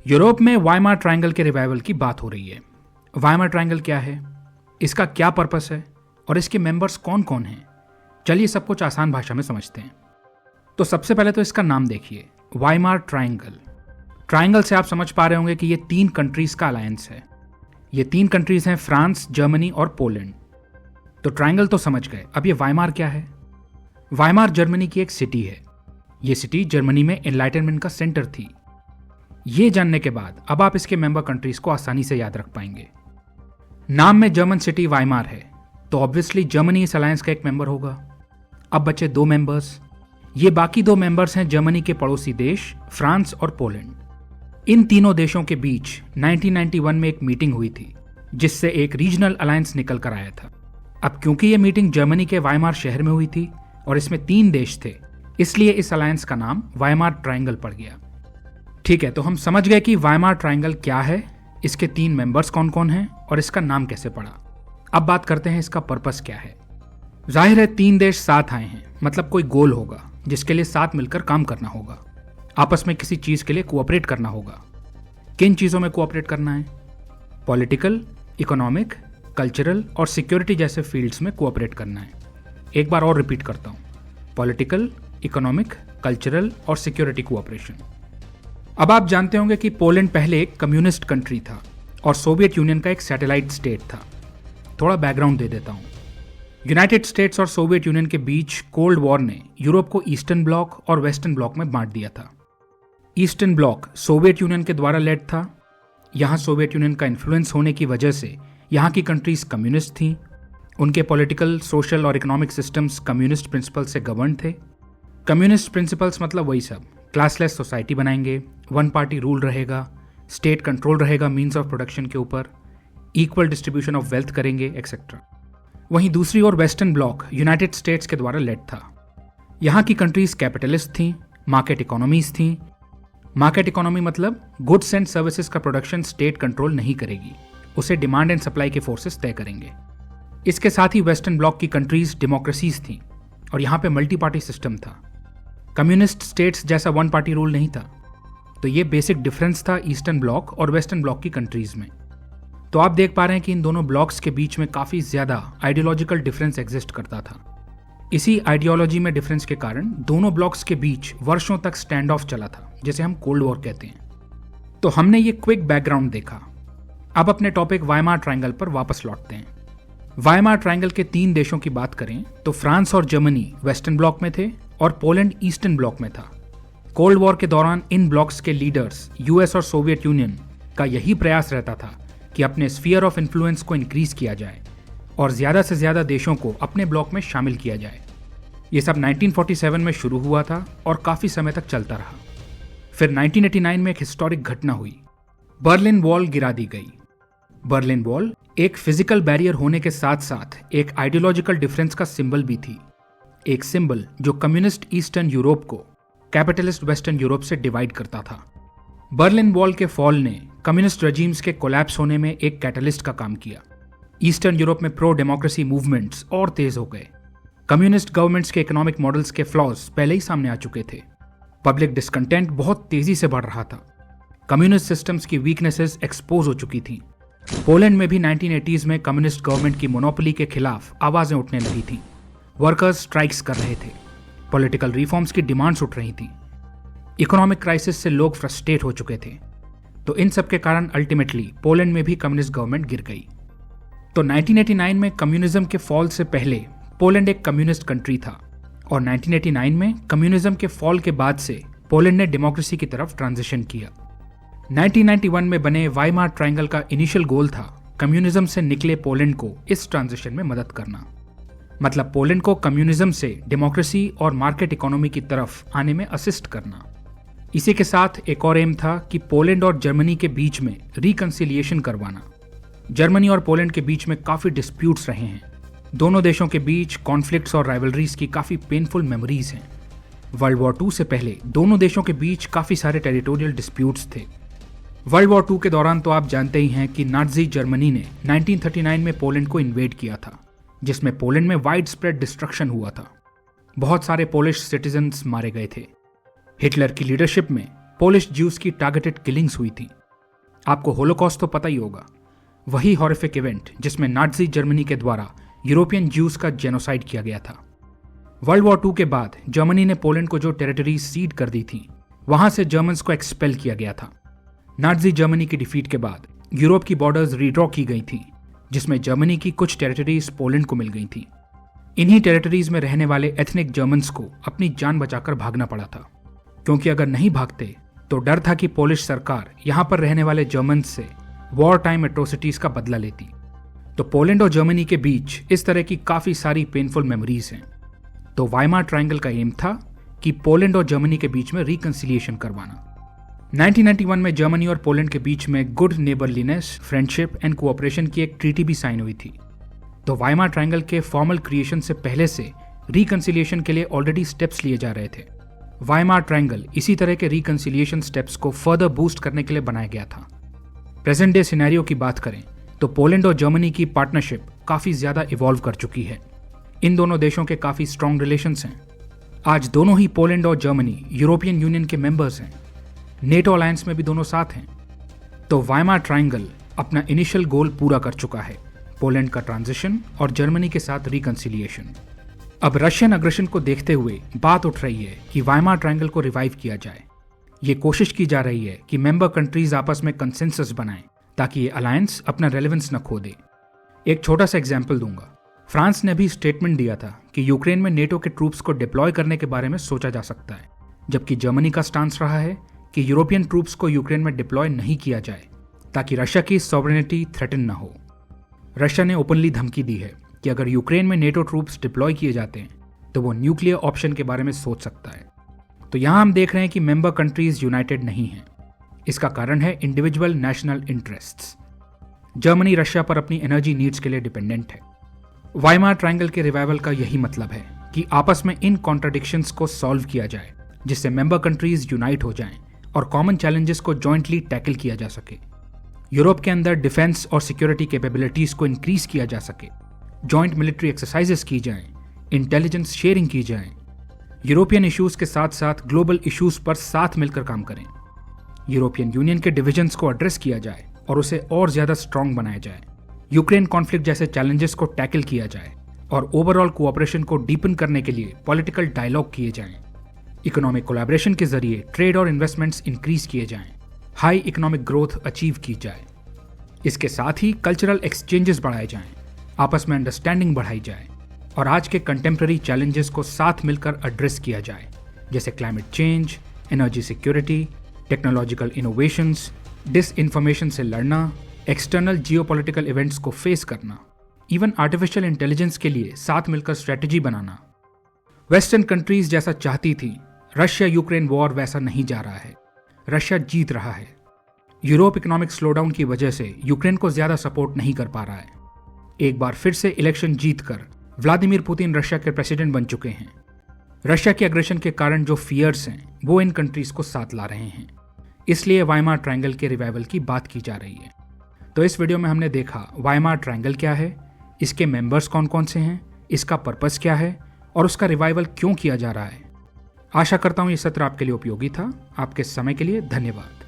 Europe में Weimar triangle के revival की बात हो रही है। वाइमार ट्रायंगल क्या है, इसका क्या पर्पस है और इसके मेंबर्स कौन कौन हैं? चलिए सब कुछ आसान भाषा में समझते हैं। तो सबसे पहले तो इसका नाम देखिए, वाइमार ट्रायंगल। ट्रायंगल से आप समझ पा रहे होंगे कि ये 3 कंट्रीज का अलायंस है। ये 3 कंट्रीज हैं, फ्रांस, जर्मनी और पोलैंड। तो ट्रायंगल तो समझ गए, अब ये वाइमार क्या है? वाइमार जर्मनी की एक सिटी है। ये सिटी जर्मनी में एनलाइटनमेंट का सेंटर थी। ये जानने के बाद अब आप इसके मेंबर कंट्रीज को आसानी से याद रख पाएंगे। नाम में जर्मन सिटी वाइमार है, तो ऑब्वियसली जर्मनी इस अलायंस का एक मेंबर होगा। अब बचे 2 मेंबर्स। ये बाकी 2 मेंबर्स हैं जर्मनी के पड़ोसी देश फ्रांस और पोलैंड। इन तीनों देशों के बीच 1991 में एक मीटिंग हुई थी, जिससे एक रीजनल अलायंस निकल कर आया था। अब क्योंकि ये मीटिंग जर्मनी के वाइमार शहर में हुई थी और इसमें 3 देश थे, इसलिए इस अलायंस का नाम वाइमार ट्रायंगल पड़ गया। ठीक है, तो हम समझ गए कि वाइमार ट्रायंगल क्या है, इसके 3 मेंबर्स कौन कौन हैं और इसका नाम कैसे पड़ा। अब बात करते हैं इसका पर्पस क्या है। जाहिर है 3 देश साथ आए हैं, मतलब कोई गोल होगा जिसके लिए साथ मिलकर काम करना होगा। आपस में किसी चीज के लिए कोऑपरेट करना होगा। किन चीजों में कोऑपरेट करना है? पॉलिटिकल, इकोनॉमिक, कल्चरल और सिक्योरिटी जैसे फील्ड्स में कोऑपरेट करना है। एक बार और रिपीट करता हूं, पॉलिटिकल, इकोनॉमिक, कल्चरल और सिक्योरिटी कोऑपरेशन। अब आप जानते होंगे कि पोलैंड पहले एक कम्युनिस्ट कंट्री था और सोवियत यूनियन का एक सैटेलाइट स्टेट था। थोड़ा बैकग्राउंड दे देता हूं। यूनाइटेड स्टेट्स और सोवियत यूनियन के बीच कोल्ड वॉर ने यूरोप को ईस्टर्न ब्लॉक और वेस्टर्न ब्लॉक में बांट दिया था। ईस्टर्न ब्लॉक सोवियत यूनियन के द्वारा लेड था। यहां सोवियत यूनियन का इन्फ्लुएंस होने की वजह से यहां की कंट्रीज कम्युनिस्ट थीं। उनके पॉलिटिकल, सोशल और इकोनॉमिक सिस्टम्स कम्युनिस्ट प्रिंसिपल से गवर्न थे। कम्युनिस्ट प्रिंसिपल्स मतलब वही सब, क्लासलेस सोसाइटी बनाएंगे, 1 पार्टी रूल रहेगा, स्टेट कंट्रोल रहेगा मीन्स ऑफ प्रोडक्शन के ऊपर, इक्वल डिस्ट्रीब्यूशन ऑफ वेल्थ करेंगे, एक्सेट्रा। वहीं दूसरी ओर वेस्टर्न ब्लॉक यूनाइटेड स्टेट्स के द्वारा लेड था। यहाँ की कंट्रीज कैपिटलिस्ट थीं, मार्केट इकोनॉमीज थीं। मार्केट इकोनॉमी मतलब गुड्स एंड सर्विसेज का प्रोडक्शन स्टेट कंट्रोल नहीं करेगी, उसे डिमांड एंड सप्लाई के फोर्सेस तय करेंगे। इसके साथ ही वेस्टर्न ब्लॉक की कंट्रीज डेमोक्रेसीज थीं और यहाँ पे मल्टी पार्टी सिस्टम था। कम्युनिस्ट स्टेट्स जैसा 1 पार्टी रूल नहीं था। तो ये बेसिक डिफरेंस था ईस्टर्न ब्लॉक और वेस्टर्न ब्लॉक की कंट्रीज में। तो आप देख पा रहे हैं कि इन दोनों ब्लॉक्स के बीच में काफी ज्यादा आइडियोलॉजिकल डिफरेंस एग्जिस्ट करता था। इसी आइडियोलॉजी में डिफरेंस के कारण दोनों ब्लॉक्स के बीच वर्षों तक स्टैंड ऑफ चला था, जिसे हम कोल्ड वॉर कहते हैं। तो हमने ये क्विक बैकग्राउंड देखा। अब अपने टॉपिक वाइमार ट्रायंगल पर वापस लौटते हैं। वाइमार ट्रायंगल के 3 देशों की बात करें तो फ्रांस और जर्मनी वेस्टर्न ब्लॉक में थे और पोलैंड ईस्टर्न ब्लॉक में था। कोल्ड वॉर के दौरान इन ब्लॉक्स के लीडर्स यूएस और सोवियत यूनियन का यही प्रयास रहता था कि अपने स्फीयर ऑफ इन्फ्लुएंस को इंक्रीज किया जाए और ज्यादा से ज्यादा देशों को अपने ब्लॉक में शामिल किया जाए। ये सब 1947 में शुरू हुआ था और काफी समय तक चलता रहा। फिर 1989 में एक हिस्टोरिक घटना हुई, बर्लिन वॉल गिरा दी गई। बर्लिन वॉल एक फिजिकल बैरियर होने के साथ साथ एक आइडियोलॉजिकल डिफरेंस का सिंबल भी थी, एक सिंबल जो कम्युनिस्ट ईस्टर्न यूरोप को कैपिटलिस्ट वेस्टर्न यूरोप से डिवाइड करता था। बर्लिन वॉल के फॉल ने कम्युनिस्ट रेजिम्स के कोलैप्स होने में एक कैटलिस्ट का काम किया। ईस्टर्न यूरोप में प्रो डेमोक्रेसी मूवमेंट्स और तेज हो गए। कम्युनिस्ट गवर्नमेंट्स के इकोनॉमिक मॉडल्स के फ्लॉज पहले ही सामने आ चुके थे। पब्लिक डिस्कंटेंट बहुत तेजी से बढ़ रहा था। कम्युनिस्ट सिस्टम्स की वीकनेसेस एक्सपोज हो चुकी थी। पोलैंड में भी 1980s में कम्युनिस्ट गवर्नमेंट की मोनोपोली के खिलाफ आवाजें उठने लगी थी। वर्कर्स स्ट्राइक्स कर रहे थे, पॉलिटिकल रिफॉर्म्स की डिमांड्स उठ रही थी, इकोनॉमिक क्राइसिस से लोग फ्रस्ट्रेट हो चुके थे। तो इन सब के कारण अल्टीमेटली पोलैंड में भी कम्युनिस्ट गवर्नमेंट गिर गई। तो 1989 में कम्युनिज्म के फॉल से पहले पोलैंड एक कम्युनिस्ट कंट्री था और 1989 में कम्युनिज्म के फॉल के बाद से पोलैंड ने डेमोक्रेसी की तरफ ट्रांजिशन किया। 1991 में बने वाइमार ट्रायंगल का इनिशियल गोल था कम्युनिज्म से निकले पोलैंड को इस ट्रांजिशन में मदद करना, मतलब पोलैंड को कम्युनिज्म से डेमोक्रेसी और मार्केट इकोनॉमी की तरफ आने में असिस्ट करना। इसी के साथ एक और एम था कि पोलैंड और जर्मनी के बीच में रिकंसिलिएशन करवाना। जर्मनी और पोलैंड के बीच में काफी डिस्प्यूट्स रहे हैं। दोनों देशों के बीच कॉन्फ्लिक्ट्स और राइवलरीज की काफी पेनफुल मेमोरीज हैं। वर्ल्ड वॉर 2 से पहले दोनों देशों के बीच काफी सारे टेरिटोरियल डिस्प्यूट्स थे। वर्ल्ड वॉर 2 के दौरान तो आप जानते ही हैं कि नाज़ी जर्मनी ने 1939 में पोलैंड को इन्वेड किया था, जिसमें पोलैंड में वाइड स्प्रेड डिस्ट्रक्शन हुआ था। बहुत सारे पोलिश सिटीजन्स मारे गए थे। हिटलर की लीडरशिप में पोलिश ज्यूज की टारगेटेड किलिंग्स हुई थी। आपको होलोकॉस्ट तो पता ही होगा, वही हॉरिफिक इवेंट जिसमें नाज़ी जर्मनी के द्वारा यूरोपियन ज्यूज का जेनोसाइड किया गया था। वर्ल्ड वॉर II के बाद जर्मनी ने पोलैंड को जो टेरिटरी सीड कर दी थी, वहां से जर्मन्स को एक्सपेल किया गया था। नाज़ी जर्मनी की डिफीट के बाद यूरोप की बॉर्डर्स रीड्रॉ की गई थी, जिसमें जर्मनी की कुछ टेरिटरीज पोलैंड को मिल गई थी। इन्हीं टेरिटरीज में रहने वाले एथनिक जर्मन्स को अपनी जान बचाकर भागना पड़ा था, क्योंकि अगर नहीं भागते तो डर था कि पोलिश सरकार यहां पर रहने वाले जर्मन्स से वॉर टाइम एट्रोसिटीज का बदला लेती। तो पोलैंड और जर्मनी के बीच इस तरह की काफी सारी पेनफुल मेमोरीज हैं। तो वाइमार ट्रायंगल का एम था कि पोलैंड और जर्मनी के बीच में रिकंसिलिएशन करवाना। 1991 में जर्मनी और पोलैंड के बीच में good neighbourliness, friendship and cooperation की एक ट्रीटी भी साइन हुई थी। तो वाइमार ट्रायंगल के फॉर्मल क्रिएशन से पहले से रिकंसिलिएशन के लिए ऑलरेडी स्टेप्स लिए जा रहे थे। वाइमार ट्रायंगल इसी तरह के रिकंसिलिएशन स्टेप्स को फर्दर बूस्ट करने के लिए बनाया गया था। प्रेजेंट डे सिनेरियो की बात करें तो पोलैंड और जर्मनी की पार्टनरशिप काफी ज्यादा इवॉल्व कर चुकी है। इन दोनों देशों के काफी स्ट्रॉन्ग रिलेशंस हैं। आज दोनों ही पोलैंड और जर्मनी यूरोपियन यूनियन के मेंबर्स हैं। नेटो अलायंस में भी दोनों साथ हैं। तो वाइमार ट्रायंगल अपना इनिशियल गोल पूरा कर चुका है, पोलैंड का ट्रांजिशन और जर्मनी के साथ रिकंसिलिएशन। अब रशियन अग्रेशन को देखते हुए बात उठ रही है कि वाइमार ट्रायंगल को रिवाइव किया जाए। ये कोशिश की जा रही है कि मेंबर कंट्रीज आपस में कंसेंसस बनाएं ताकि ये अलायंस अपना रेलेवेंस न खो दे। एक छोटा सा एग्जाम्पल दूंगा। फ्रांस ने भी स्टेटमेंट दिया था कि यूक्रेन में नेटो के ट्रूप्स को डिप्लॉय करने के बारे में सोचा जा सकता है, जबकि जर्मनी का स्टांस रहा है कि यूरोपियन ट्रूप्स को यूक्रेन में डिप्लॉय नहीं किया जाए ताकि रशिया की सॉवरेनिटी थ्रेटन न हो। रशिया ने ओपनली धमकी दी है कि अगर यूक्रेन में नेटो ट्रूप्स डिप्लॉय किए जाते हैं तो वो न्यूक्लियर ऑप्शन के बारे में सोच सकता है। तो यहां हम देख रहे हैं कि मेंबर कंट्रीज यूनाइटेड नहीं हैं। इसका कारण है individual national interests. Germany Russia पर अपनी एनर्जी नीड्स के लिए डिपेंडेंट है। वाइमार ट्रायंगल के रिवाइवल का यही मतलब है कि आपस में इन कॉन्ट्राडिक्शंस को सॉल्व किया जाए, जिससे मेंबर कंट्रीज यूनाइट हो जाएं और कॉमन चैलेंजेस को जॉइंटली टैकल किया जा सके। यूरोप के अंदर डिफेंस और सिक्योरिटी कैपेबिलिटीज को इंक्रीज किया जा सके, जॉइंट मिलिट्री एक्सरसाइजेस की जाएं, इंटेलिजेंस शेयरिंग की जाए, यूरोपियन इश्यूज के साथ साथ ग्लोबल इश्यूज पर साथ मिलकर काम करें, यूरोपियन यूनियन के डिविजन्स को एड्रेस किया जाए और उसे और ज्यादा स्ट्रांग बनाया जाए, यूक्रेन कॉन्फ्लिक्ट जैसे चैलेंजेस को टैकल किया जाए और ओवरऑल कोऑपरेशन को डीपन करने के लिए पॉलिटिकल डायलॉग किए जाएं, इकोनॉमिक कोलैबोरेशन के जरिए ट्रेड और इन्वेस्टमेंट्स इंक्रीज किए जाएं, हाई इकोनॉमिक ग्रोथ अचीव की जाए। इसके साथ ही कल्चरल एक्सचेंजेस बढ़ाए जाएं, आपस में अंडरस्टैंडिंग बढ़ाई जाए और आज के कंटेम्प्रेरी चैलेंजेस को साथ मिलकर एड्रेस किया जाए, जैसे climate change, energy security, technological innovations, disinformation से लड़ना, एक्सटर्नल जियोपॉलिटिकल इवेंट्स को फेस करना, इवन आर्टिफिशियल इंटेलिजेंस के लिए साथ मिलकर स्ट्रेटजी बनाना। वेस्टर्न कंट्रीज जैसा चाहती थी, रशिया यूक्रेन वॉर वैसा नहीं जा रहा है। रशिया जीत रहा है। यूरोप इकोनॉमिक स्लोडाउन की वजह से यूक्रेन को ज्यादा सपोर्ट नहीं कर पा रहा है। एक बार फिर से इलेक्शन जीतकर व्लादिमीर पुतिन रशिया के प्रेसिडेंट बन चुके हैं। रशिया के अग्रेशन के कारण जो फियर्स हैं वो इन कंट्रीज को साथ ला रहे हैं। इसलिए वाइमार ट्रायंगल के रिवाइवल की बात की जा रही है। तो इस वीडियो में हमने देखा वाइमार ट्रायंगल क्या है, इसके मेंबर्स कौन कौन से हैं, इसका पर्पस क्या है और उसका रिवाइवल क्यों किया जा रहा है। आशा करता हूं ये सत्र आपके लिए उपयोगी था। आपके समय के लिए धन्यवाद।